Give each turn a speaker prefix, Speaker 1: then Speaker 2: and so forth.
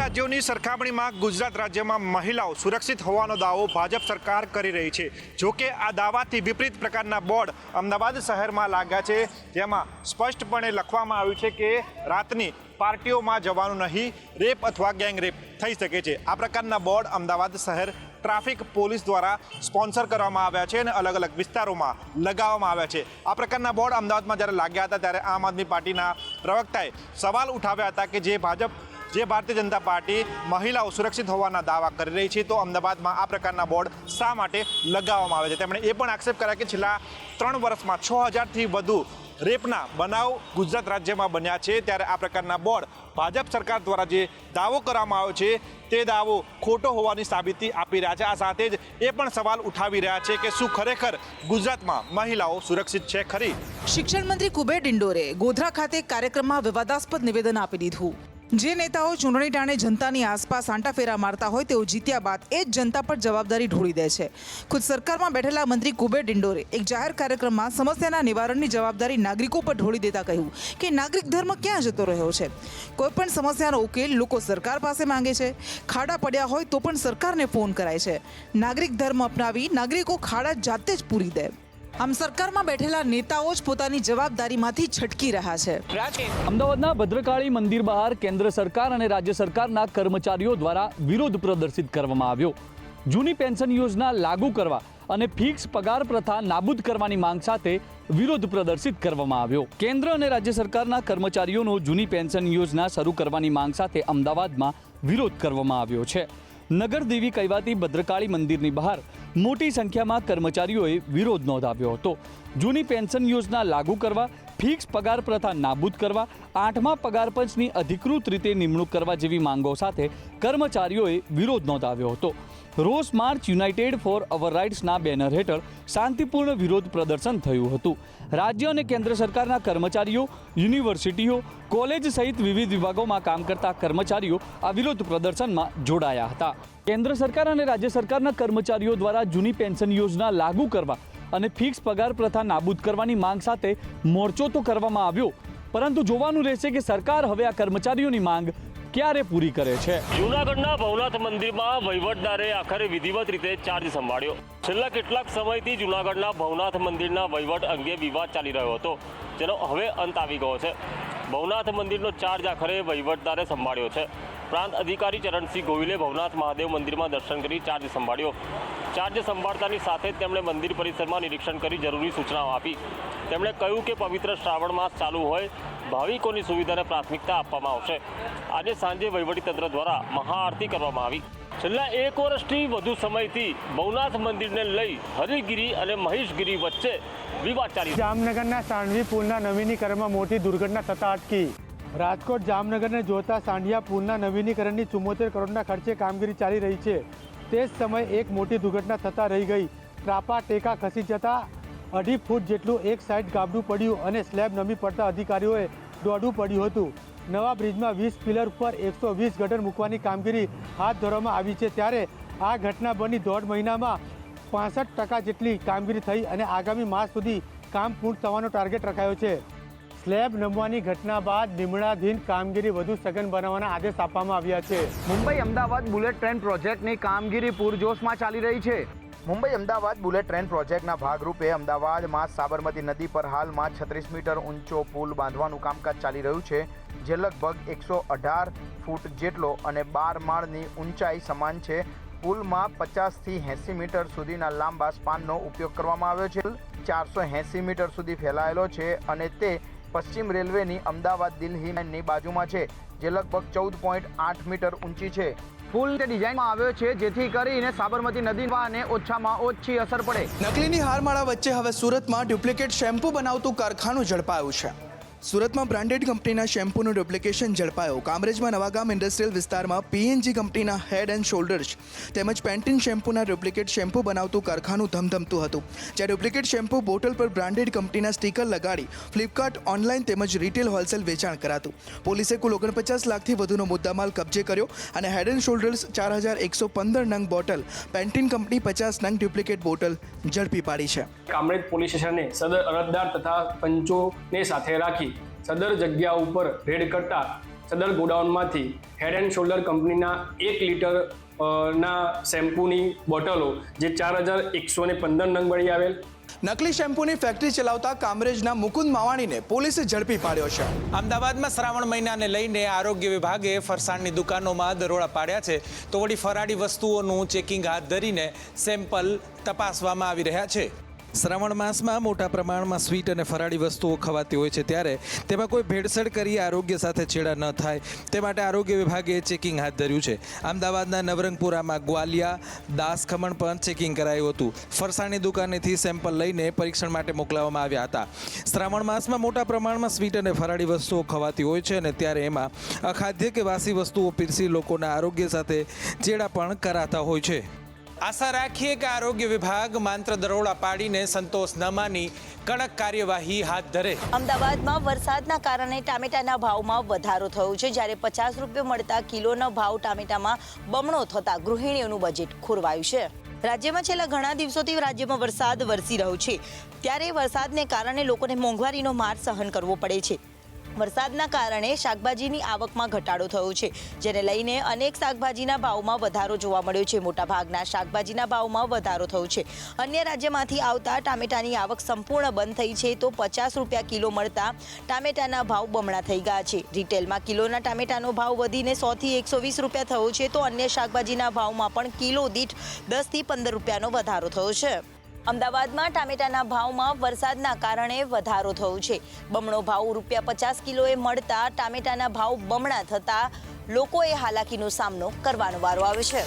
Speaker 1: રાજ્યોની સરખામણીમાં ગુજરાત રાજ્યમાં મહિલાઓ સુરક્ષિત હોવાનો દાવો ભાજપ સરકાર કરી રહી છે। જોકે આ દાવાથી વિપરીત પ્રકારના બોર્ડ અમદાવાદ શહેરમાં લાગ્યા છે, જેમાં સ્પષ્ટપણે લખવામાં આવ્યું છે કે રાતની પાર્ટીઓમાં જવાનું નહીં, રેપ અથવા ગેંગરેપ થઈ શકે છે। આ પ્રકારના બોર્ડ અમદાવાદ શહેર ટ્રાફિક પોલીસ દ્વારા સ્પોન્સર કરવામાં આવ્યા છે અને અલગ અલગ વિસ્તારોમાં લગાવવામાં આવ્યા છે। આ પ્રકારના બોર્ડ અમદાવાદમાં જ્યારે લાગ્યા હતા ત્યારે આમ આદમી પાર્ટીના પ્રવક્તાએ સવાલ ઉઠાવ્યા હતા કે જે ભારતીય જનતા પાર્ટી મહિલાઓ સુરક્ષિત હોવાના દાવા કરી રહી છે, તો અમદાવાદમાં આ પ્રકારના બોર્ડ શા માટે લગાવવામાં આવે છે। તેમણે એ પણ આક્ષેપ કર્યા કે છેલ્લા 3 વર્ષમાં 6000થી વધુ રેપના બનાવ ગુજરાત રાજ્યમાં બન્યા છે, ત્યારે આ પ્રકારના બોર્ડ ભાજપ સરકાર દ્વારા જે દાવો કરવામાં આવ્યો છે તે દાવો ખોટો હોવાની સાબિતી આપી રહ્યા છે। આ સાથે જ એ પણ સવાલ ઉઠાવી રહ્યા છે કે શું ખરેખર ગુજરાતમાં મહિલાઓ સુરક્ષિત છે ખરી?
Speaker 2: શિક્ષણ મંત્રી કુબેર ડિંડોરે ગોધરા ખાતે કાર્યક્રમમાં વિવાદાસ્પદ નિવેદન આપી દીધું। જે નેતાઓ ચૂંટણી ટાણે જનતાની આસપાસ આંટાફેરા મારતા હોય તેઓ જીત્યા બાદ એ જ જનતા પર જવાબદારી ઢોળી દે છે। ખુદ સરકારમાં બેઠેલા મંત્રી કુબેર ડિંડોરે એક જાહેર કાર્યક્રમમાં સમસ્યાના નિવારણની જવાબદારી નાગરિકો પર ઢોળી દેતા કહ્યું કે નાગરિક ધર્મ ક્યાં જતો રહ્યો છે? કોઈ પણ સમસ્યાનો ઉકેલ લોકો સરકાર પાસે માંગે છે, ખાડા પડ્યા હોય તો પણ સરકારને ફોન કરાય છે। નાગરિક ધર્મ અપનાવી નાગરિકો ખાડા જાતે જ પૂરી દે। આમ સરકારમાં બેઠેલા નેતાઓ જ પોતાની જવાબદારીમાંથી છટકી રહ્યા છે।
Speaker 3: અમદાવાદના ભદ્રકાળી મંદિર બહાર કેન્દ્ર સરકાર અને રાજ્ય સરકારના કર્મચારીઓ દ્વારા વિરોધ પ્રદર્શિત કરવામાં આવ્યો। જૂની પેન્શન યોજના લાગુ કરવા અને ફિક્સ પગાર પ્રથા નાબૂદ કરવાની માંગ સાથે વિરોધ પ્રદર્શિત કરવામાં આવ્યો। કેન્દ્ર અને રાજ્ય સરકારના કર્મચારીઓનો જૂની પેન્શન યોજના શરૂ કરવાની માંગ સાથે અમદાવાદમાં વિરોધ કરવામાં આવ્યો છે। નગરદેવી કહેવાતી ભદ્રકાળી મંદિરની બહાર મોટી સંખ્યામાં કર્મચારીઓએ વિરોધ નોંધાવ્યો હતો। જૂની પેન્શન યોજના લાગુ કરવા, ફિક્સ પગાર પ્રથા નાબૂદ કરવા, 8મા પગાર પંચની અધિકૃત રીતે નિમણૂક કરવા જેવી માંગો સાથે કર્મચારીઓએ વિરોધ નોંધાવ્યો હતો। રોસ માર્ચ યુનાઇટેડ ફોર અવર રાઇટ્સના બેનર હેઠળ શાંતિપૂર્ણ વિરોધ પ્રદર્શન થયું હતું। રાજ્ય અને કેન્દ્ર સરકારના કર્મચારીઓ, યુનિવર્સિટીઓ, કોલેજ સહિત વિવિધ વિભાગોમાં કામ કરતા કર્મચારીઓ આ વિરોધ પ્રદર્શનમાં જોડાયા હતા। કેન્દ્ર સરકાર અને રાજ્ય સરકારના કર્મચારીઓ દ્વારા જૂની પેન્શન યોજના લાગુ કરવા અને ફિક્સ પગાર પ્રથા નાબૂદ કરવાની માંગ સાથે મોરચો તો કરવામાં આવ્યો, પરંતુ જોવાનું રહેશે કે સરકાર હવે આ કર્મચારીઓની માંગ ક્યારે પૂરી કરે છે।
Speaker 4: જૂનાગઢના ભવનાથ મંદિરમાં વહીવટદારે આખરે વિધિવત રીતે ચાર્જ સંભાળ્યો। છેલ્લા કેટલાક સમયથી જૂનાગઢના ભવનાથ મંદિરના વહીવટ અંગે વિવાદ ચાલી રહ્યો હતો, જેનો હવે અંત આવી ગયો છે। ભવનાથ મંદિરનો ચાર્જ આખરે વહીવટદારે સંભાળ્યો છે। પ્રાંત અધિકારી ચરણસિંહ ગોહિલે ભવનાથ મહાદેવ મંદિરમાં દર્શન કરી ચાર્જ સંભાળ્યો। ચાર્જ સંભાળતાની સાથે તેમણે મંદિર પરિસરમાં નિરીક્ષણ કરી જરૂરી સૂચનાઓ આપી। તેમણે કહ્યું કે પવિત્ર શ્રાવણ માસ ચાલુ હોય, ભાવિકોની સુવિધાને પ્રાથમિકતા આપવામાં આવશે। આજે સાંજે વહીવટીતંત્ર દ્વારા મહાઆરતી કરવામાં આવી। છેલ્લા 1 વર્ષથી વધુ સમયથી ભવનાથ મંદિરને લઈ હરિગીરી અને મહેશગીરી વચ્ચે વિવાદ ચાલી રહ્યો છે।
Speaker 5: જામનગરના સાંઢવી પુલના નવીનીકરણમાં મોટી દુર્ઘટના થતા અટકી। રાજકોટ જામનગરને જોતા સાંઢિયા પુલના નવીનીકરણની 74 કરોડના ખર્ચે કામગીરી ચાલી રહી છે। તે જ સમયે એક મોટી દુર્ઘટના થતાં રહી ગઈ। ત્રાપા ટેકા ખસી જતા 2.5 ફૂટ જેટલું એક સાઈડ ગાબડું પડ્યું અને સ્લેબ નમી પડતા અધિકારીઓએ દોડવું પડ્યું હતું। નવા બ્રિજમાં 20 પિલર ઉપર 120 ગટર મૂકવાની કામગીરી હાથ ધરવામાં આવી છે, ત્યારે આ ઘટના બની 1.5 મહિનામાં 65% જેટલી કામગીરી થઈ અને આગામી માસ સુધી કામ પૂર્ણ થવાનો ટાર્ગેટ રખાયો છે। સ્લેબ નમવાની ઘટના બાદ નિમણાધીન કામગીરી વધુ સઘન બનાવવાના આદેશ આપવામાં આવ્યા છે।
Speaker 6: મુંબઈ અમદાવાદ બુલેટ ટ્રેન પ્રોજેક્ટની કામગીરી પૂરજોશમાં ચાલી રહી છે।
Speaker 7: મુંબઈ અમદાવાદ બુલેટ ટ્રેન પ્રોજેક્ટના ભાગરૂપે અમદાવાદમાં સાબરમતી નદી પર હાલમાં 36 મીટર ઊંચો પુલ બાંધવાનું કામકાજ ચાલી રહ્યું છે, જે લગભગ 118 ફૂટ જેટલો અને 12 માળની ઊંચાઈ સમાન છે। પુલમાં 50થી 80 મીટર સુધીના લાંબા સ્પાનનો ઉપયોગ કરવામાં આવ્યો છે। 480 મીટર સુધી ફેલાયેલો છે અને તે પશ્ચિમ રેલવેની અમદાવાદ દિલ્હી લાઇનની બાજુમાં છે, જે લગભગ 14.8 મીટર ઊંચી છે।
Speaker 6: પુલ તે ડિઝાઇનમાં આવ્યો છે જેથી કરીને સાબરમતી નદીને ઓછામાં ઓછી અસર પડે।
Speaker 8: નકલીની હારમાળા વચ્ચે હવે સુરતમાં ડુપ્લિકેટ શેમ્પૂ બનાવતું કારખાનું ઝડપાયું છે। સુરતમાં બ્રાન્ડેડ કંપનીના શેમ્પૂનું ડુપ્લિકેશન ઝડપાયું। કામરેજમાં નવાગામ ઇન્ડસ્ટ્રીયલ વિસ્તારમાં પીએનજી કંપનીના હેડ એન્ડ શોલ્ડર્સ તેમજ પેન્ટીન શેમ્પૂના ડુપ્લિકેટ શેમ્પૂ બનાવતું કારખાનું ધમધમતું હતું, જ્યાં ડુપ્લિકેટ શેમ્પૂ બોટલ પર બ્રાન્ડેડ કંપનીના સ્ટીકર લગાડી ફ્લિપકાર્ટ, ઓનલાઈન તેમજ રિટેલ હોલસેલ વેચાણ કરાતું। પોલીસે કુલ 49 લાખથી વધુનો મુદ્દામાલ કબજે કર્યો અને હેડ એન્ડ શોલ્ડર્સ 4115 નંગ બોટલ, પેન્ટીન કંપની 50 નંગ ડુપ્લિકેટ બોટલ ઝડપી પાડી છે।
Speaker 9: કામરેજ પોલીસ સ્ટેશને સદર અરજદાર તથા પંચોને સાથે રાખી સદર જગ્યા ઉપર રેડ કરતા સદર ગોડાઉનમાંથી હેડ એન્ડ શોલ્ડર કંપનીના 1 લીટર ના શેમ્પૂની બોટલો જે 4115 નંગ મળી આવેલ.
Speaker 8: નકલી શેમ્પૂની ફેક્ટરી ચલાવતા કામરેજના મુકુંદ માવાણીને પોલીસે ઝડપી પાડ્યો છે.
Speaker 10: અમદાવાદમાં શ્રાવણ મહિનાને લઈને આરોગ્ય વિભાગે ફરસાણની દુકાનોમાં દરોડા પાડ્યા છે તો વળી ફરાળી વસ્તુઓનું ચેકિંગ હાથ ધરીને સેમ્પલ તપાસવામાં આવી રહ્યા છે. શ્રાવણ માસમાં મોટા પ્રમાણમાં સ્વીટ અને ફરાળી વસ્તુઓ ખવાતી હોય છે ત્યારે તેમાં કોઈ ભેળસેળ કરી આરોગ્ય સાથે છેડા ન થાય તે માટે આરોગ્ય વિભાગે ચેકિંગ હાથ ધર્યું છે. અમદાવાદના નવરંગપુરામાં ગ્વાલિયા દાસ ખમણ પણ ચેકિંગ કરાયું હતું. ફરસાણની દુકાનેથી સેમ્પલ લઈને પરીક્ષણ માટે મોકલાવવામાં આવ્યા હતા. શ્રાવણ માસમાં મોટા પ્રમાણમાં સ્વીટ અને ફરાળી વસ્તુઓ ખવાતી હોય છે અને ત્યારે એમાં અખાદ્ય કે વાસી વસ્તુઓ પીરસી લોકોના આરોગ્ય સાથે ચેડા પણ કરાતા હોય છે. આશા રાખીએ કે આરોગ્ય વિભાગ માત્ર દરોડા પાડીને સંતોષ ન માની કડક કાર્યવાહી હાથ ધરે.
Speaker 11: અમદાવાદમાં વરસાદના કારણે ટામેટાના ભાવમાં વધારો થયો છે. જ્યારે 50 રૂપિયા મળતા કિલોનો ભાવ ટામેટામાં બમણો થતા ગૃહિણીઓનું બજેટ ખોરવાયું છે. રાજ્યમાં છેલ્લા ઘણા દિવસોથી રાજ્યમાં વરસાદ વરસી રહ્યો છે ત્યારે વરસાદને કારણે લોકોને મોંઘવારીનો માર સહન કરવો પડે છે. વરસાદના કારણે શાકભાજીની આવકમાં ઘટાડો થયો છે જેને લઈને અનેક શાકભાજીના ભાવમાં વધારો જોવા મળ્યો છે. મોટાભાગના શાકભાજીના ભાવમાં વધારો થયો છે. અન્ય રાજ્યમાંથી આવતા ટામેટાની આવક સંપૂર્ણ બંધ થઈ છે તો 50 રૂપિયા કિલો મળતા ટામેટાના ભાવ બમણા થઈ ગયા છે. રિટેલમાં કિલોના ટામેટાનો ભાવ વધીને 100 થી 120 રૂપિયા થયો છે તો અન્ય શાકભાજીના ભાવમાં પણ કિલો દીઠ 10 થી 15 રૂપિયાનો વધારો થયો છે. અમદાવાદમાં ટામેટાના ભાવમાં વરસાદના કારણે વધારો થયો છે. બમણો ભાવ ₹50 કિલોએ મળતા ટામેટાના ભાવ બમણા થતા લોકોએ હાલાકીનો સામનો કરવાનો વારો આવ્યો છે.